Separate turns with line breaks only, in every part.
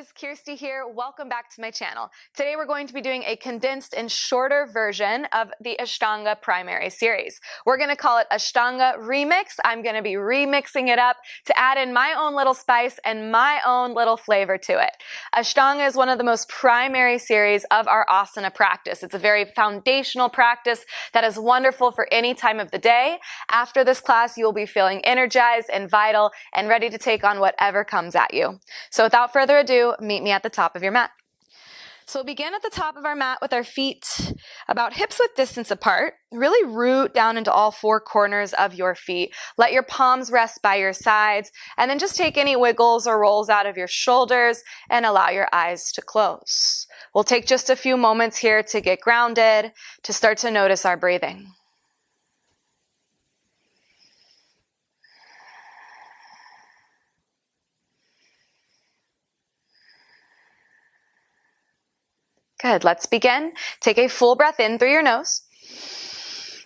guys, Kirsty here. Welcome back to my channel. Today we're going to be doing a condensed and shorter version of the Ashtanga Primary series. We're going to call it Ashtanga Remix. I'm going to be remixing it up to add in my own little spice and my own little flavor to it. Ashtanga is one of the most primary series of our asana practice. It's a very foundational practice that is wonderful for any time of the day. After this class, you will be feeling energized and vital and ready to take on whatever comes at you. So without further ado, meet me at the top of your mat. So we'll begin at the top of our mat with our feet about hips-width distance apart. Really root down into all four corners of your feet. Let your palms rest by your sides, and then just take any wiggles or rolls out of your shoulders and allow your eyes to close. We'll take just a few moments here to get grounded, to start to notice our breathing. Good, let's begin. Take a full breath in through your nose.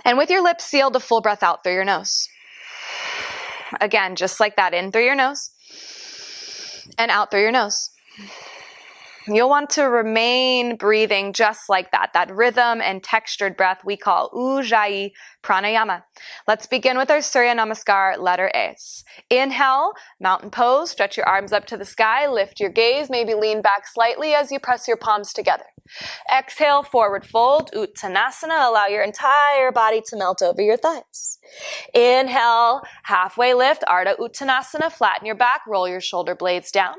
And with your lips sealed, a full breath out through your nose. Again, just like that, in through your nose and out through your nose. You'll want to remain breathing just like that. That rhythm and textured breath we call Ujjayi Pranayama. Let's begin with our Surya Namaskar, letter A's. Inhale, mountain pose, stretch your arms up to the sky, lift your gaze, maybe lean back slightly as you press your palms together. Exhale, forward fold, Uttanasana, allow your entire body to melt over your thighs. Inhale, halfway lift, Ardha Uttanasana, flatten your back, roll your shoulder blades down.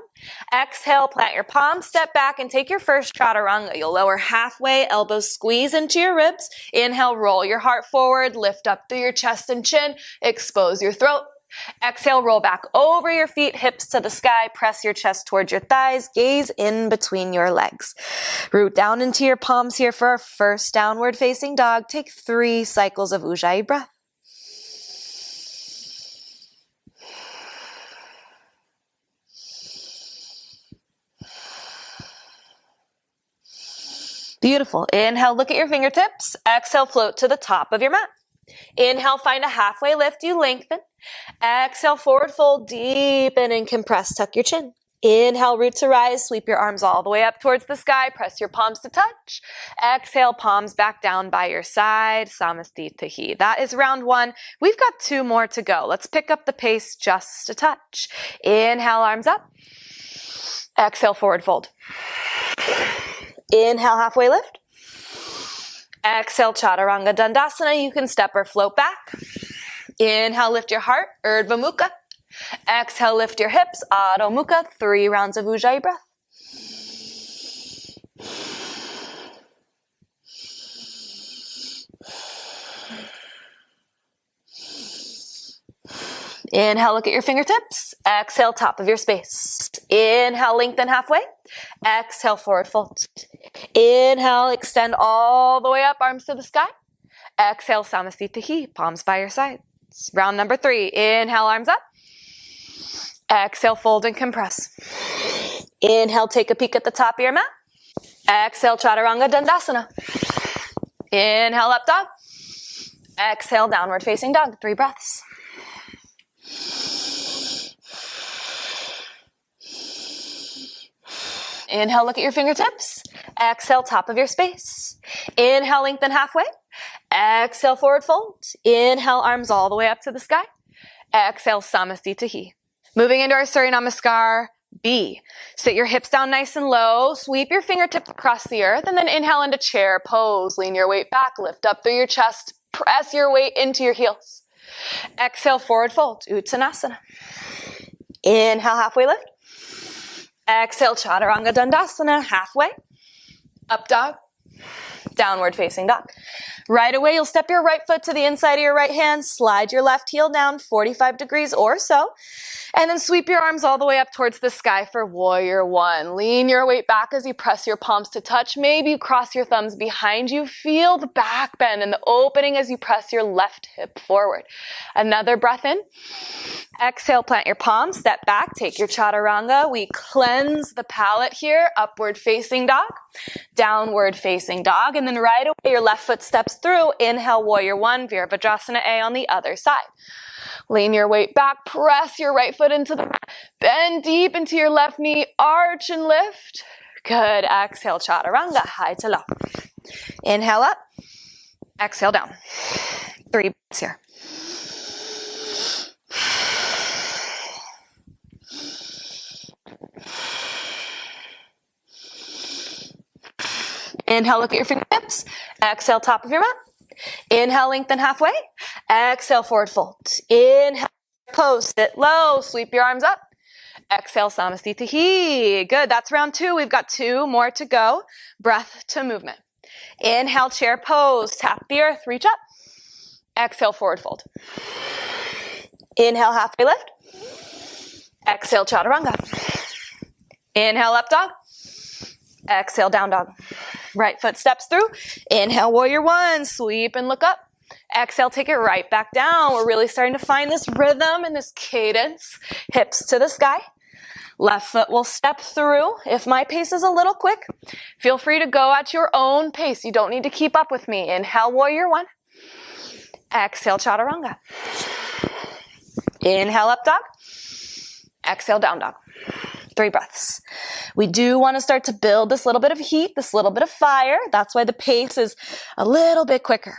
Exhale, plant your palms, step back and take your first chaturanga. You'll lower halfway, elbows squeeze into your ribs. Inhale, roll your heart forward, lift up through your chest and chin, expose your throat. Exhale, roll back over your feet, hips to the sky, press your chest towards your thighs, gaze in between your legs. Root down into your palms here for our first downward facing dog. Take 3 cycles of Ujjayi breath. Beautiful. Inhale, look at your fingertips. Exhale, float to the top of your mat. Inhale, find a halfway lift, you lengthen. Exhale, forward fold, deepen and compress, tuck your chin. Inhale, root to rise, sweep your arms all the way up towards the sky, press your palms to touch. Exhale, palms back down by your side, Samastitihi. That is round 1. We've got 2 more to go. Let's pick up the pace just a touch. Inhale, arms up. Exhale, forward fold. Inhale, halfway lift. Exhale, Chaturanga Dandasana. You can step or float back. Inhale, lift your heart, Urdhva Mukha. Exhale, lift your hips, Adho Mukha. 3 rounds of Ujjayi breath. Inhale, look at your fingertips. Exhale, top of your space. Inhale, lengthen halfway. Exhale, forward fold. Inhale, extend all the way up, arms to the sky. Exhale, Samastitihi, palms by your sides. Round number 3. Inhale, arms up. Exhale, fold and compress. Inhale, take a peek at the top of your mat. Exhale, Chaturanga Dandasana. Inhale, up dog. Exhale, downward facing dog. 3 breaths. Inhale, look at your fingertips. Exhale, top of your space. Inhale, lengthen halfway. Exhale, forward fold. Inhale, arms all the way up to the sky. Exhale, Samastitihi. Moving into our Surya Namaskar, B. Sit your hips down nice and low. Sweep your fingertips across the earth and then inhale into chair pose. Lean your weight back, lift up through your chest. Press your weight into your heels. Exhale, forward fold, Uttanasana. Inhale, halfway lift. Exhale, Chaturanga Dandasana, halfway. Up dog, downward facing dog. Right away, you'll step your right foot to the inside of your right hand, slide your left heel down 45 degrees or so, and then sweep your arms all the way up towards the sky for Warrior 1. Lean your weight back as you press your palms to touch. Maybe you cross your thumbs behind you. Feel the back bend and the opening as you press your left hip forward. Another breath in. Exhale, plant your palms, step back, take your chaturanga. We cleanse the palate here. Upward facing dog, downward facing dog, and then right away your left foot steps through. Inhale, Warrior 1, Virabhadrasana A on the other side. Lean your weight back, press your right foot into the mat, bend deep into your left knee, arch and lift. Good, exhale, chaturanga, high to low. Inhale up, exhale down. 3 breaths here. Inhale, look at your fingertips. Exhale, top of your mat. Inhale, lengthen halfway. Exhale, forward fold. Inhale, pose, sit low, sweep your arms up. Exhale, Samasthiti. Good, that's round 2. We've got 2 more to go. Breath to movement. Inhale, chair pose, tap the earth, reach up. Exhale, forward fold. Inhale, halfway lift. Exhale, chaturanga. Inhale, up dog. Exhale, down dog. Right foot steps through. Inhale, warrior 1, sweep and look up. Exhale, take it right back down. We're really starting to find this rhythm and this cadence. Hips to the sky. Left foot will step through. If my pace is a little quick, feel free to go at your own pace. You don't need to keep up with me. Inhale, warrior 1. Exhale, chaturanga. Inhale, up dog. Exhale, down dog. 3 breaths. We do want to start to build this little bit of heat, this little bit of fire. That's why the pace is a little bit quicker.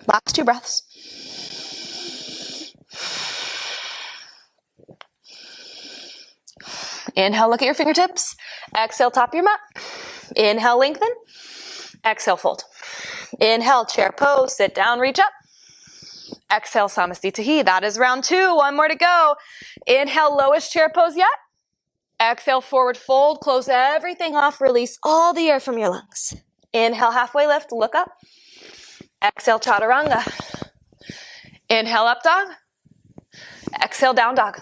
Last 2 breaths. Inhale, look at your fingertips. Exhale, top of your mat. Inhale, lengthen. Exhale, fold. Inhale, chair pose, sit down, reach up. Exhale, Samasthiti. That is round 2. 1 more to go. Inhale, lowest chair pose yet. Exhale, forward fold. Close everything off. Release all the air from your lungs. Inhale, halfway lift. Look up. Exhale, chaturanga. Inhale, up dog. Exhale, down dog.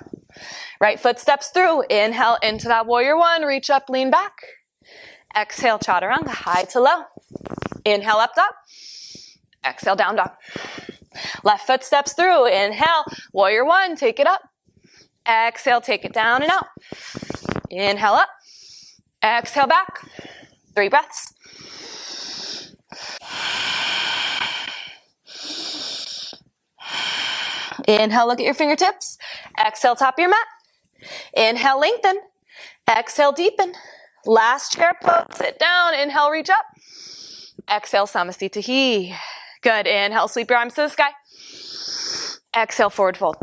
Right foot steps through. Inhale into that warrior 1. Reach up, lean back. Exhale, chaturanga, high to low. Inhale, up dog. Exhale, down dog. Left foot steps through. Inhale, warrior 1, take it up. Exhale, take it down and out. Inhale up. Exhale back. 3 breaths. Inhale, look at your fingertips. Exhale, top of your mat. Inhale, lengthen. Exhale, deepen. Last chair pose, sit down. Inhale, reach up. Exhale, Samasthiti. Good. Inhale, sweep your arms to the sky. Exhale, forward fold.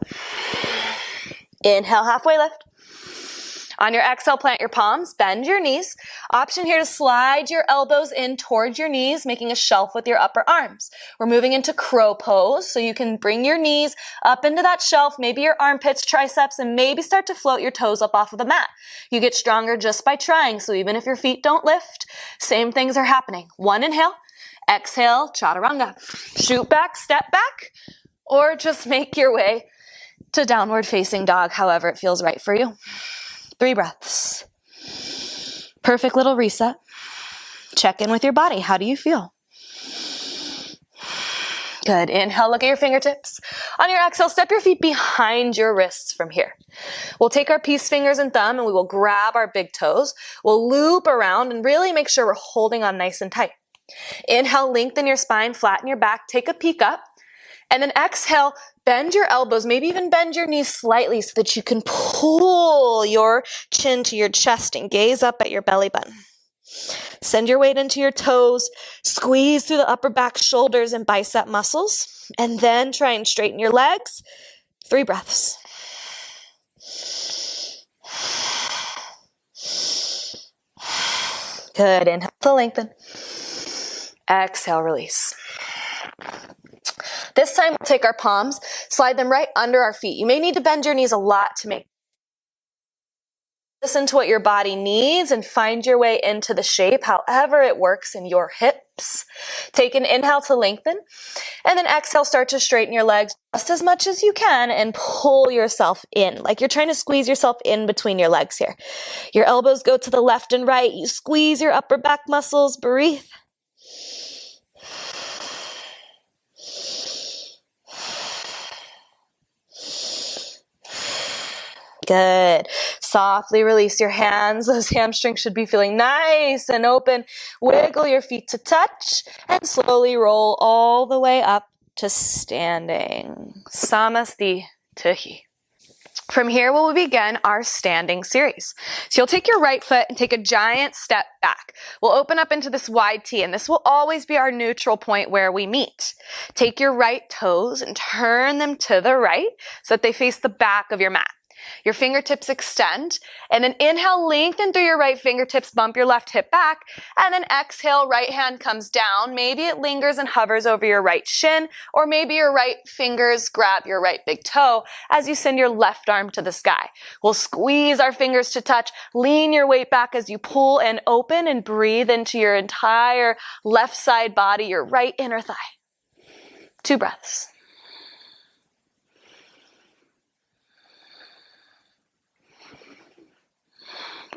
Inhale, halfway lift. On your exhale, plant your palms, bend your knees. Option here to slide your elbows in towards your knees, making a shelf with your upper arms. We're moving into crow pose, so you can bring your knees up into that shelf, maybe your armpits, triceps, and maybe start to float your toes up off of the mat. You get stronger just by trying, so even if your feet don't lift, same things are happening. 1 inhale, exhale, chaturanga. Shoot back, step back, or just make your way to downward facing dog, however it feels right for you. 3 breaths. Perfect little reset. Check in with your body. How do you feel? Good. Inhale, look at your fingertips. On your exhale, step your feet behind your wrists from here. We'll take our peace fingers and thumb and we will grab our big toes. We'll loop around and really make sure we're holding on nice and tight. Inhale, lengthen your spine, flatten your back, take a peek up. And then exhale, bend your elbows, maybe even bend your knees slightly so that you can pull your chin to your chest and gaze up at your belly button. Send your weight into your toes, squeeze through the upper back, shoulders, and bicep muscles, and then try and straighten your legs. 3 breaths. Good. Inhale to lengthen. Exhale, release. This time, we'll take our palms, slide them right under our feet. You may need to bend your knees a lot to make. Listen to what your body needs and find your way into the shape, however it works in your hips. Take an inhale to lengthen, and then exhale, start to straighten your legs just as much as you can and pull yourself in, like you're trying to squeeze yourself in between your legs here. Your elbows go to the left and right. You squeeze your upper back muscles. Breathe. Good. Softly release your hands. Those hamstrings should be feeling nice and open. Wiggle your feet to touch and slowly roll all the way up to standing. Samastitihi. From here, we'll begin our standing series. So you'll take your right foot and take a giant step back. We'll open up into this wide T, and this will always be our neutral point where we meet. Take your right toes and turn them to the right so that they face the back of your mat. Your fingertips extend, and then inhale, lengthen through your right fingertips, bump your left hip back, and then exhale, right hand comes down. Maybe it lingers and hovers over your right shin, or maybe your right fingers grab your right big toe as you send your left arm to the sky. We'll squeeze our fingers to touch, lean your weight back as you pull and open and breathe into your entire left side body, your right inner thigh. 2 breaths.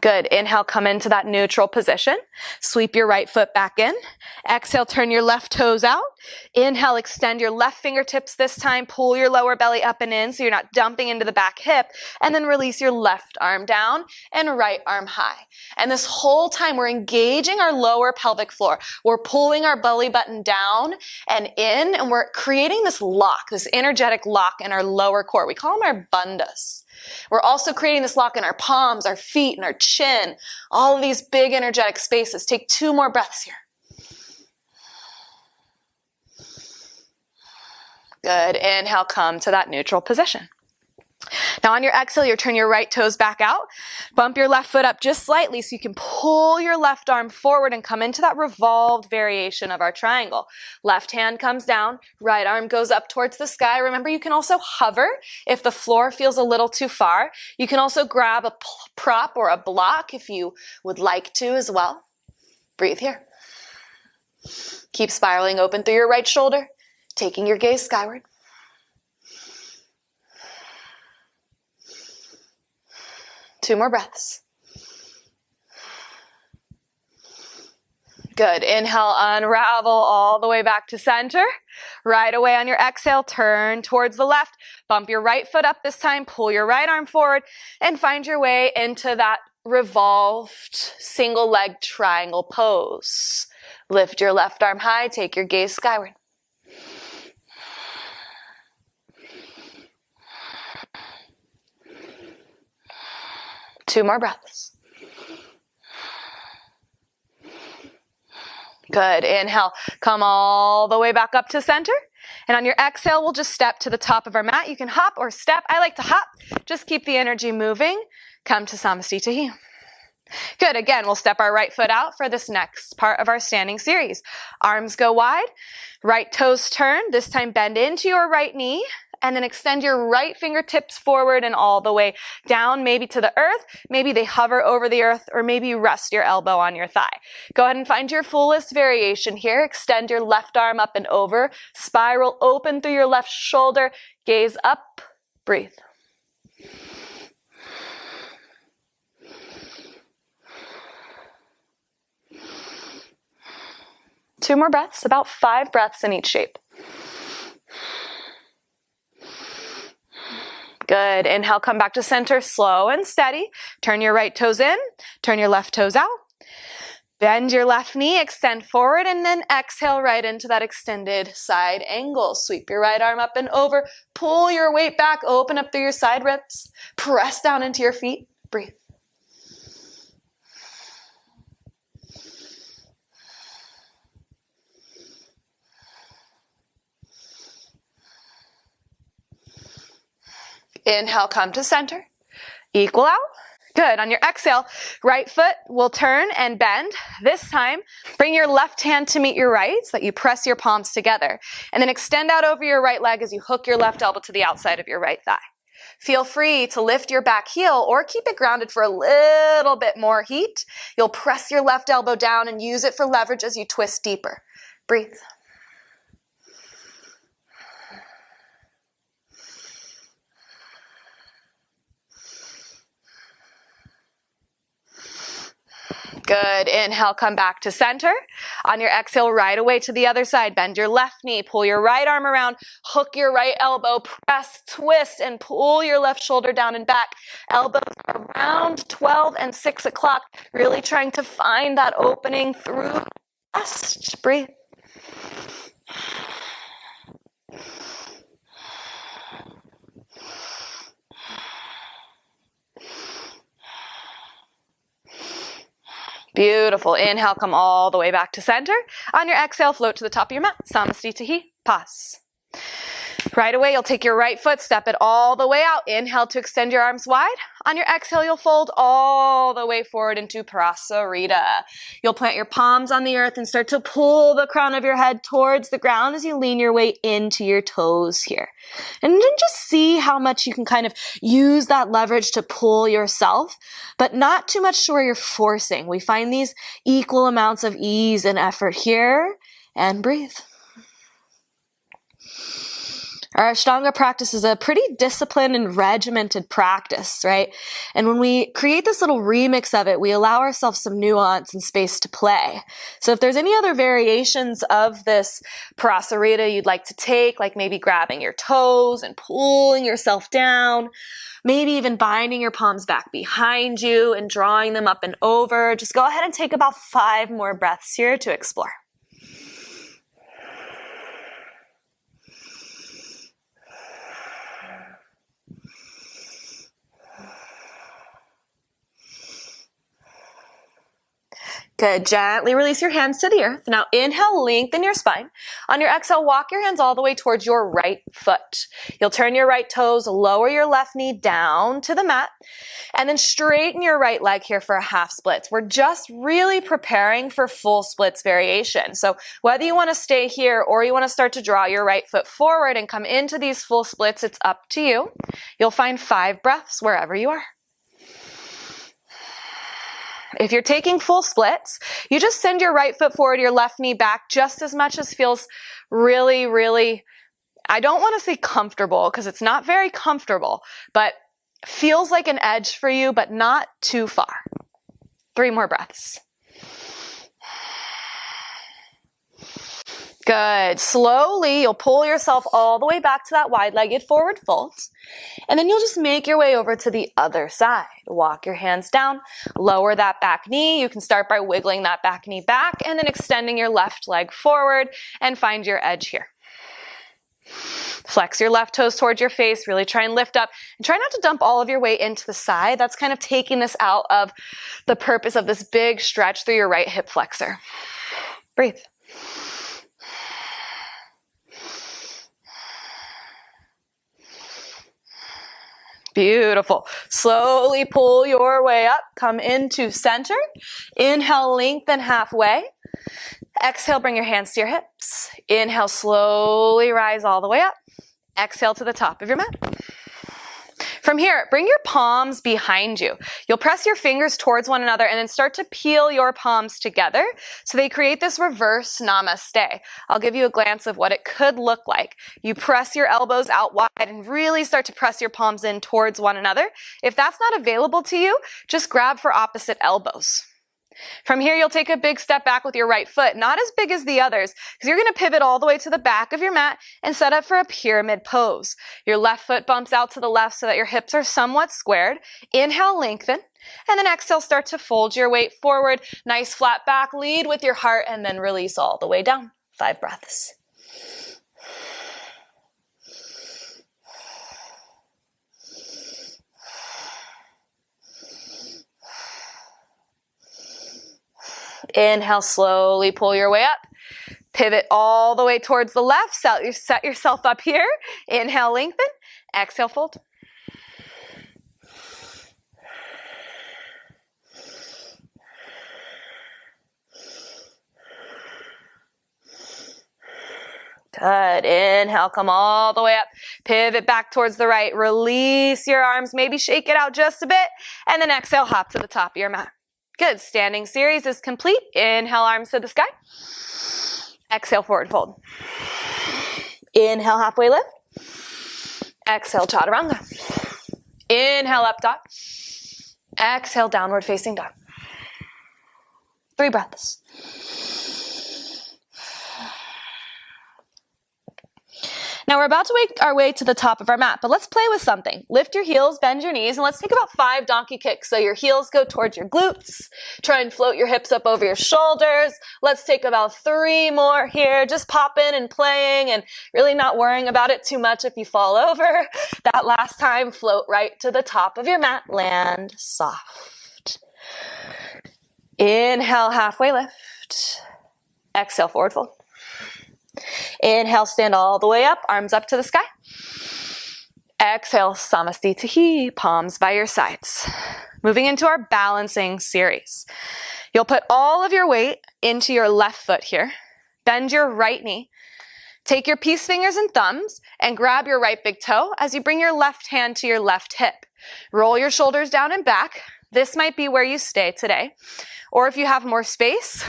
Good. Inhale, come into that neutral position. Sweep your right foot back in. Exhale, turn your left toes out. Inhale, extend your left fingertips this time. Pull your lower belly up and in so you're not dumping into the back hip. And then release your left arm down and right arm high. And this whole time we're engaging our lower pelvic floor. We're pulling our belly button down and in, and we're creating this lock, this energetic lock in our lower core. We call them our bandhas. We're also creating this lock in our palms, our feet, and our chin. All of these big energetic spaces. Take 2 more breaths here. Good. Inhale, come to that neutral position. Now on your exhale, you turn your right toes back out. Bump your left foot up just slightly so you can pull your left arm forward and come into that revolved variation of our triangle. Left hand comes down, right arm goes up towards the sky. Remember, you can also hover if the floor feels a little too far. You can also grab a prop or a block if you would like to as well. Breathe here. Keep spiraling open through your right shoulder, taking your gaze skyward. Two more breaths. Good. Inhale, unravel all the way back to center. Right away on your exhale, turn towards the left. Bump your right foot up this time. Pull your right arm forward and find your way into that revolved single leg triangle pose. Lift your left arm high. Take your gaze skyward. Two more breaths. Good. Inhale, come all the way back up to center. And on your exhale, we'll just step to the top of our mat. You can hop or step. I like to hop. Just keep the energy moving. Come to Samastitihi. Good. Again, we'll step our right foot out for this next part of our standing series. Arms go wide. Right toes turn. This time bend into your right knee. And then extend your right fingertips forward and all the way down, maybe to the earth. Maybe they hover over the earth, or maybe you rest your elbow on your thigh. Go ahead and find your fullest variation here. Extend your left arm up and over. Spiral open through your left shoulder. Gaze up. Breathe. Two more breaths, about 5 breaths in each shape. Good. Inhale, come back to center, slow and steady. Turn your right toes in, turn your left toes out. Bend your left knee, extend forward, and then exhale right into that extended side angle. Sweep your right arm up and over. Pull your weight back, open up through your side ribs. Press down into your feet. Breathe. Inhale, come to center. Equal out. Good. On your exhale, right foot will turn and bend. This time, bring your left hand to meet your right so that you press your palms together. And then extend out over your right leg as you hook your left elbow to the outside of your right thigh. Feel free to lift your back heel or keep it grounded for a little bit more heat. You'll press your left elbow down and use it for leverage as you twist deeper. Breathe. Good. Inhale, come back to center. On your exhale, right away to the other side. Bend your left knee, pull your right arm around, hook your right elbow, press, twist, and pull your left shoulder down and back. Elbows around 12 and 6 o'clock. Really trying to find that opening through the chest. Breathe. Beautiful. Inhale, come all the way back to center. On your exhale, float to the top of your mat. Samastitihi, pause. Right away, you'll take your right foot, step it all the way out. Inhale to extend your arms wide. On your exhale, you'll fold all the way forward into Prasarita. You'll plant your palms on the earth and start to pull the crown of your head towards the ground as you lean your way into your toes here. And then just see how much you can kind of use that leverage to pull yourself, but not too much to where you're forcing. We find these equal amounts of ease and effort here, and breathe. Our Ashtanga practice is a pretty disciplined and regimented practice, right? And when we create this little remix of it, we allow ourselves some nuance and space to play. So if there's any other variations of this Prasarita you'd like to take, like maybe grabbing your toes and pulling yourself down, maybe even binding your palms back behind you and drawing them up and over, just go ahead and take about 5 more breaths here to explore. Good. Gently release your hands to the earth. Now inhale, lengthen your spine. On your exhale, walk your hands all the way towards your right foot. You'll turn your right toes, lower your left knee down to the mat, and then straighten your right leg here for a half splits. We're just really preparing for full splits variation. So whether you want to stay here or you want to start to draw your right foot forward and come into these full splits, it's up to you. You'll find 5 breaths wherever you are. If you're taking full splits, you just send your right foot forward, your left knee back just as much as feels really, really, I don't want to say comfortable because it's not very comfortable, but feels like an edge for you, but not too far. 3 more breaths. Good. Slowly, you'll pull yourself all the way back to that wide-legged forward fold. And then you'll just make your way over to the other side. Walk your hands down, lower that back knee. You can start by wiggling that back knee back and then extending your left leg forward and find your edge here. Flex your left toes towards your face. Really try and lift up and try not to dump all of your weight into the side. That's kind of taking this out of the purpose of this big stretch through your right hip flexor. Breathe. Beautiful. Slowly pull your way up. Come into center. Inhale, lengthen halfway. Exhale, bring your hands to your hips. Inhale, slowly rise all the way up. Exhale to the top of your mat. From here, bring your palms behind you. You'll press your fingers towards one another and then start to peel your palms together so they create this reverse namaste. I'll give you a glance of what it could look like. You press your elbows out wide and really start to press your palms in towards one another. If that's not available to you, just grab for opposite elbows. From here, you'll take a big step back with your right foot, not as big as the others, because you're going to pivot all the way to the back of your mat and set up for a pyramid pose. Your left foot bumps out to the left so that your hips are somewhat squared. Inhale, lengthen, and then exhale, start to fold your weight forward. Nice flat back, lead with your heart, and then release all the way down. 5 breaths. Inhale, slowly pull your way up. Pivot all the way towards the left. Set yourself up here. Inhale, lengthen. Exhale, fold. Good. Inhale, come all the way up. Pivot back towards the right. Release your arms. Maybe shake it out just a bit. And then exhale, hop to the top of your mat. Good. Standing series is complete. Inhale, arms to the sky. Exhale, forward fold. Inhale, halfway lift. Exhale, chaturanga. Inhale, up dog. Exhale, downward facing dog. 3 breaths. Now we're about to make our way to the top of our mat, but let's play with something. Lift your heels, bend your knees, and let's take about 5 donkey kicks. So your heels go towards your glutes. Try and float your hips up over your shoulders. Let's take about 3 more here. Just popping and playing and really not worrying about it too much if you fall over. That last time, float right to the top of your mat. Land soft. Inhale, halfway lift. Exhale, forward fold. Inhale, stand all the way up, arms up to the sky. Exhale, Samastitihi, palms by your sides. Moving into our balancing series. You'll put all of your weight into your left foot here. Bend your right knee. Take your peace fingers and thumbs and grab your right big toe as you bring your left hand to your left hip. Roll your shoulders down and back. This might be where you stay today. Or if you have more space,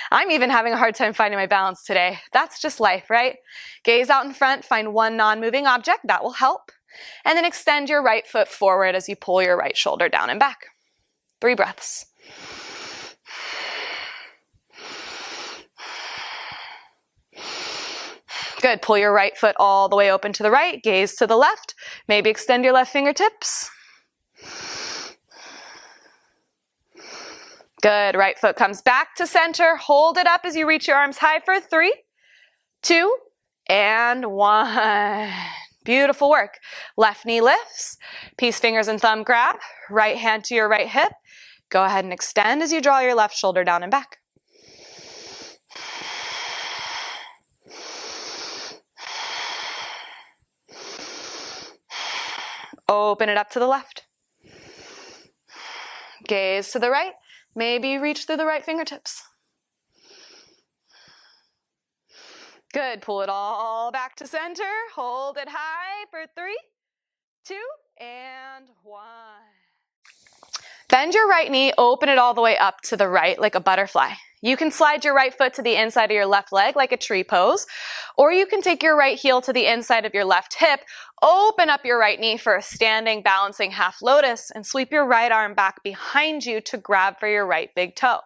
I'm even having a hard time finding my balance today. That's just life, right? Gaze out in front, find one non-moving object, that will help. And then extend your right foot forward as you pull your right shoulder down and back. 3 breaths. Good, pull your right foot all the way open to the right, gaze to the left. Maybe extend your left fingertips. Good, right foot comes back to center. Hold it up as you reach your arms high for 3, 2, and 1. Beautiful work. Left knee lifts, peace fingers and thumb grab, right hand to your right hip. Go ahead and extend as you draw your left shoulder down and back. Open it up to the left. Gaze to the right. Maybe reach through the right fingertips. Good, pull it all back to center. Hold it high for 3, 2, and 1. Bend your right knee, open it all the way up to the right like a butterfly. You can slide your right foot to the inside of your left leg like a tree pose, or you can take your right heel to the inside of your left hip, open up your right knee for a standing, balancing half lotus, and sweep your right arm back behind you to grab for your right big toe.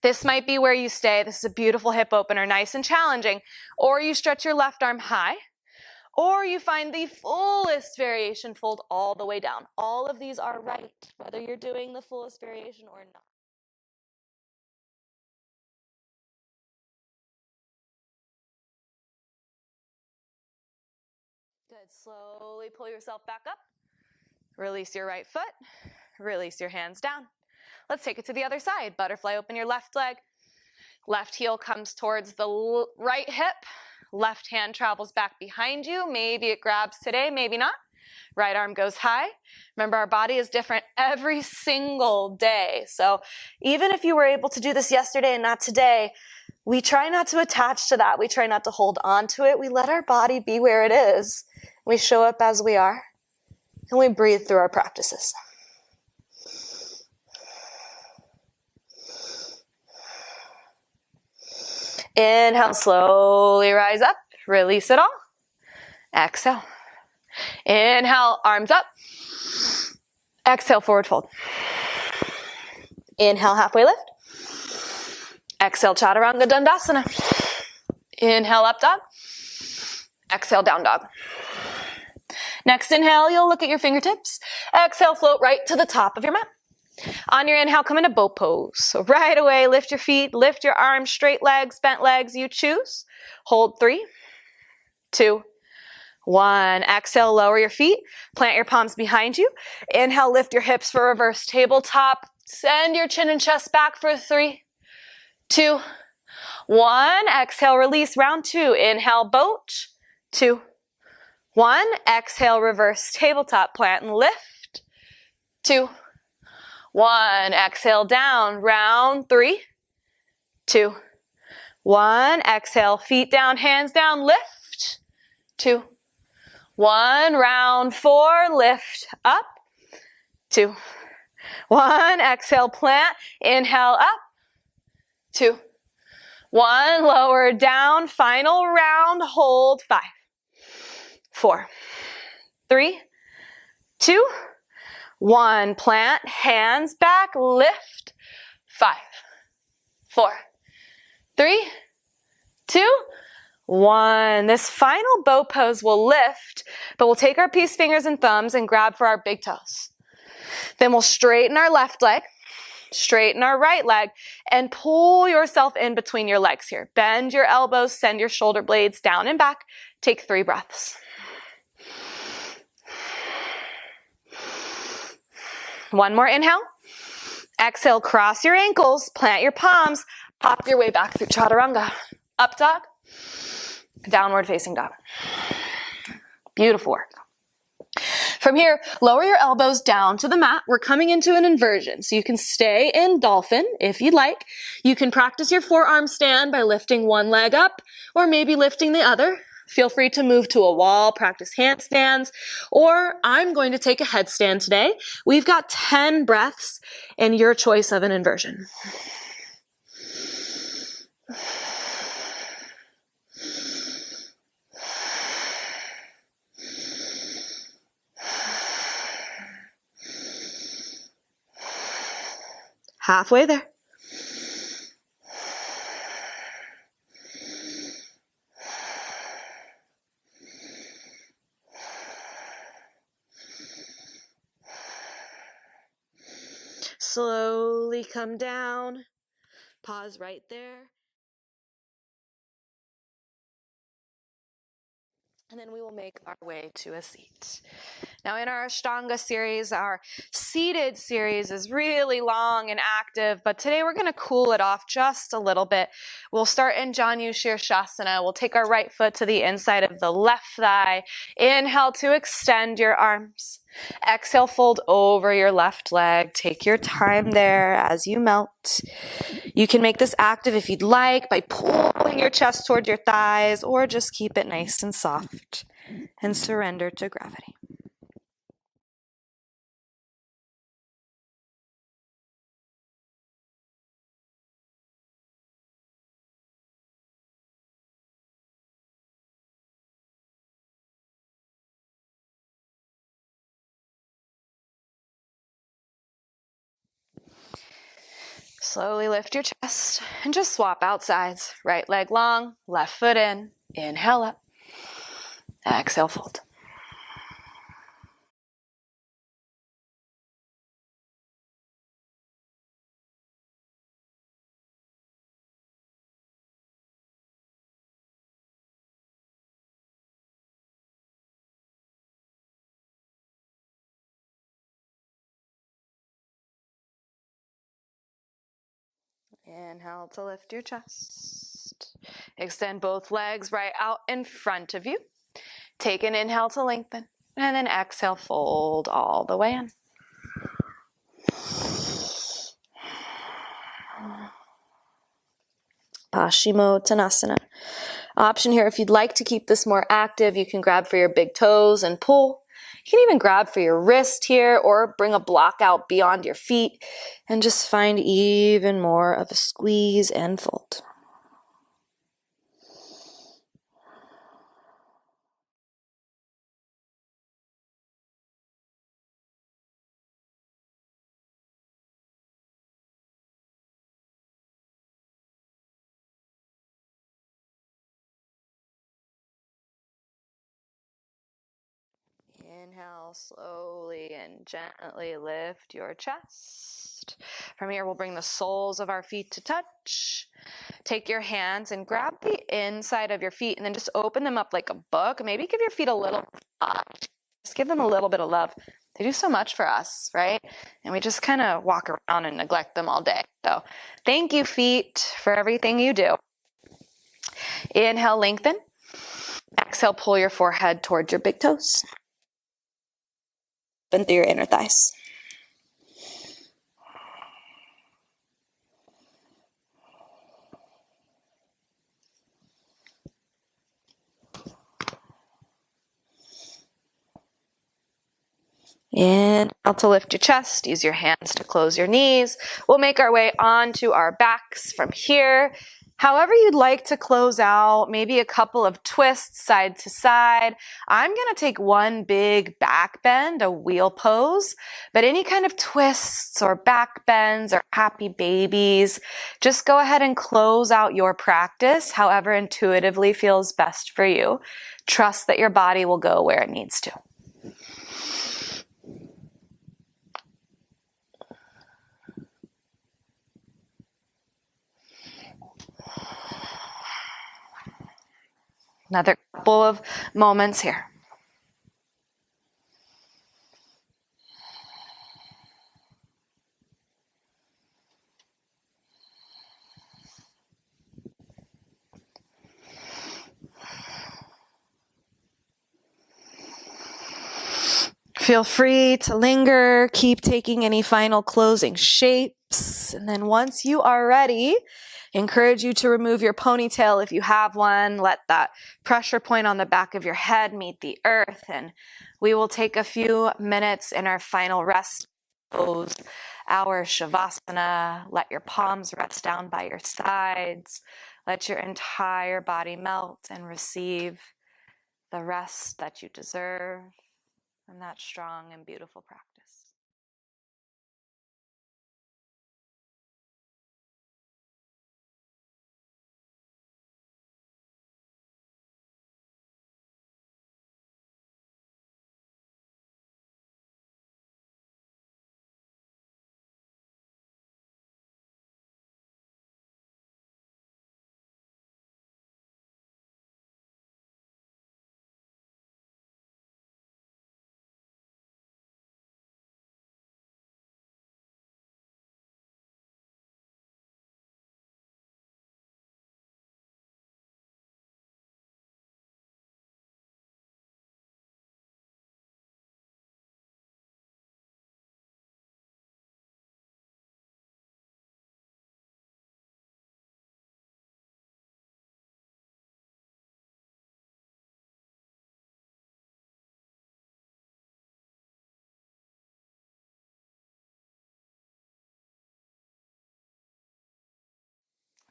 This might be where you stay. This is a beautiful hip opener, nice and challenging. Or you stretch your left arm high, or you find the fullest variation, fold all the way down. All of these are right, whether you're doing the fullest variation or not. Good, slowly pull yourself back up. Release your right foot, release your hands down. Let's take it to the other side. Butterfly, open your left leg. Left heel comes towards the right hip. Left hand travels back behind you. Maybe it grabs today, maybe not. Right arm goes high. Remember, our body is different every single day. So even if you were able to do this yesterday and not today, we try not to attach to that. We try not to hold on to it. We let our body be where it is. We show up as we are, and we breathe through our practices. Inhale, slowly rise up, release it all. Exhale. Inhale, arms up. Exhale, forward fold. Inhale, halfway lift. Exhale, Chaturanga Dandasana. Inhale, up dog. Exhale, down dog. Next inhale, you'll look at your fingertips. Exhale, float right to the top of your mat. On your inhale, come into boat pose. So right away, lift your feet, lift your arms, straight legs, bent legs, you choose. Hold 3, 2, 1. Exhale, lower your feet, plant your palms behind you. Inhale, lift your hips for reverse tabletop. Send your chin and chest back for 3, 2, 1. Exhale, release, round 2. Inhale, boat, 2, 1. Exhale, reverse tabletop, plant and lift, 2, 1. Exhale, down, round 3, 2, 1. Exhale, feet down, hands down, lift, 2, 1. Round 4, lift, up, 2, 1. Exhale, plant, inhale, up, 2, 1. Lower down, final round, hold, 5, 4, 3, 2, 1. Plant, hands back, lift, 5, 4, 3, 2, 1. This final bow pose will lift, but we'll take our peace fingers and thumbs and grab for our big toes. Then we'll straighten our left leg, straighten our right leg, and pull yourself in between your legs here. Bend your elbows, send your shoulder blades down and back. Take 3 breaths. One more inhale. Exhale, cross your ankles, plant your palms, pop your way back through chaturanga. Up dog, downward facing dog. Beautiful work. From here, lower your elbows down to the mat. We're coming into an inversion, so you can stay in dolphin if you'd like. You can practice your forearm stand by lifting one leg up or maybe lifting the other. Feel free to move to a wall, practice handstands, or I'm going to take a headstand today. We've got 10 breaths in your choice of an inversion. Halfway there. Slowly come down. Pause right there. And then we will make our way to a seat. Now in our Ashtanga series, our seated series is really long and active, but today we're going to cool it off just a little bit. We'll start in Janu Shirshasana. We'll take our right foot to the inside of the left thigh. Inhale to extend your arms. Exhale, fold over your left leg. Take your time there as you melt. You can make this active if you'd like by pulling your chest toward your thighs, or just keep it nice and soft and surrender to gravity. Slowly lift your chest and just swap out sides. Right leg long, left foot in. Inhale up. Exhale, fold. Inhale to lift your chest. Extend both legs right out in front of you. Take an inhale to lengthen, and then exhale, fold all the way in. Paschimottanasana. Option here, if you'd like to keep this more active, you can grab for your big toes and pull. You can even grab for your wrist here or bring a block out beyond your feet and just find even more of a squeeze and fold. Inhale slowly and gently lift your chest. From here, we'll bring the soles of our feet to touch. Take your hands and grab the inside of your feet and then just open them up like a book. Maybe give your feet a little touch. Just give them a little bit of love. They do so much for us, right? And we just kind of walk around and neglect them all day. So thank you, feet, for everything you do. Inhale, lengthen. Exhale, pull your forehead towards your big toes. Open through your inner thighs. Inhale to lift your chest. Use your hands to close your knees. We'll make our way onto our backs from here. However you'd like to close out, maybe a couple of twists side to side. I'm going to take one big back bend, a wheel pose, but any kind of twists or back bends or happy babies, just go ahead and close out your practice however intuitively feels best for you. Trust that your body will go where it needs to. Another couple of moments here. Feel free to linger, keep taking any final closing shapes. And then once you are ready, encourage you to remove your ponytail if you have one. Let that pressure point on the back of your head meet the earth. And we will take a few minutes in our final rest pose, our Shavasana. Let your palms rest down by your sides. Let your entire body melt and receive the rest that you deserve in that strong and beautiful practice.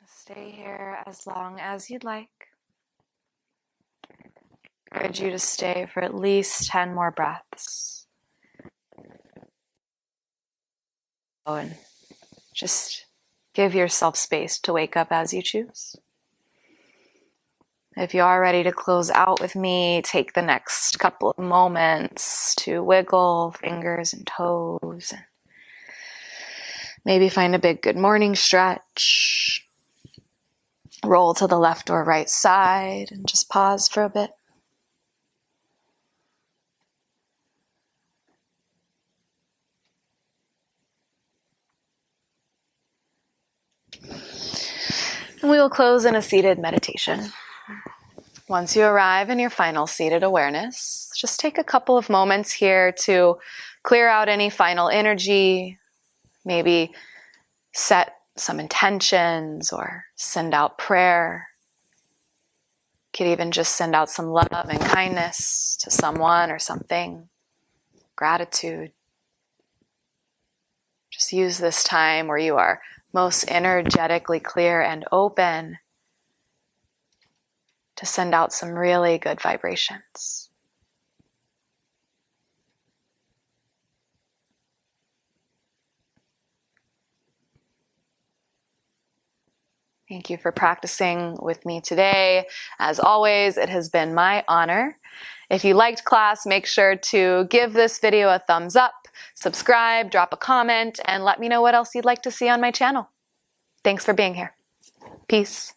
Stay here as long as you'd like. I encourage you to stay for at least 10 more breaths. Oh, and just give yourself space to wake up as you choose. If you are ready to close out with me, take the next couple of moments to wiggle fingers and toes. And maybe find a big good morning stretch. Roll to the left or right side and just pause for a bit. And we will close in a seated meditation. Once you arrive in your final seated awareness, just take a couple of moments here to clear out any final energy, maybe set some intentions or send out prayer. You could even just send out some love and kindness to someone or something, gratitude. Just use this time where you are most energetically clear and open to send out some really good vibrations. Thank you for practicing with me today. As always, it has been my honor. If you liked class, make sure to give this video a thumbs up, subscribe, drop a comment, and let me know what else you'd like to see on my channel. Thanks for being here. Peace.